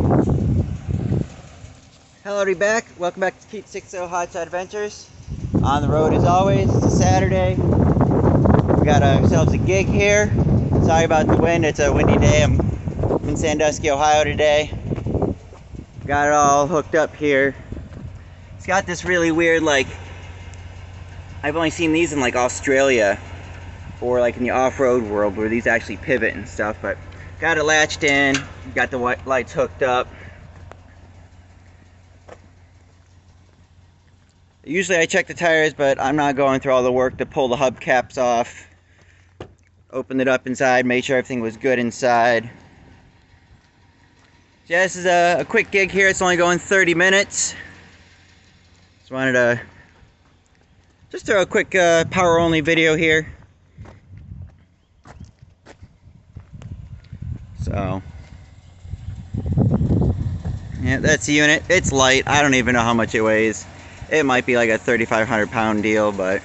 Hello, everybody back. Welcome back to Keith 60 Hotshot Adventures. On the road as always. It's a Saturday. We got ourselves a gig here. Sorry about the wind. It's a windy day. I'm in Sandusky, Ohio today. Got it all hooked up here. It's got this really weird, like, I've only seen these in like Australia or like in the off-road world where these actually pivot and stuff, but got it latched in, got the white lights hooked up. Usually I check the tires, but I'm not going through all the work to pull the hubcaps off. Opened it up inside, made sure everything was good inside. Yeah, this is a quick gig here. It's only going 30 minutes. Just wanted to throw a quick power only video here. So, yeah, that's the unit. It's light. I don't even know how much it weighs. It might be like a 3,500 pound deal, but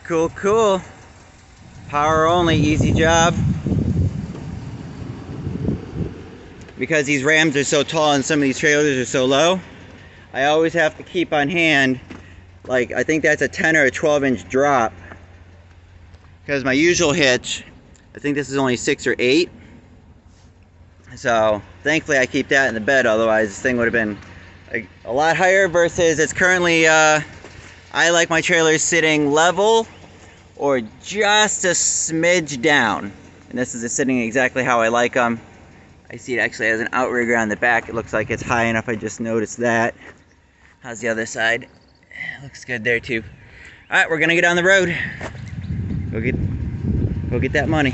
cool. Power only, easy job. Because these Rams are so tall and some of these trailers are so low, I always have to keep on hand, like, I think that's a 10 or a 12-inch drop. Because my usual hitch, I think this is only 6 or 8. So, thankfully I keep that in the bed, otherwise this thing would have been a lot higher versus it's currently, I like my trailers sitting level or just a smidge down. And this is sitting exactly how I like them. I see it actually has an outrigger on the back. It looks like it's high enough. I just noticed that. How's the other side? Looks good there too. All right, we're gonna get on the road. Go get that money.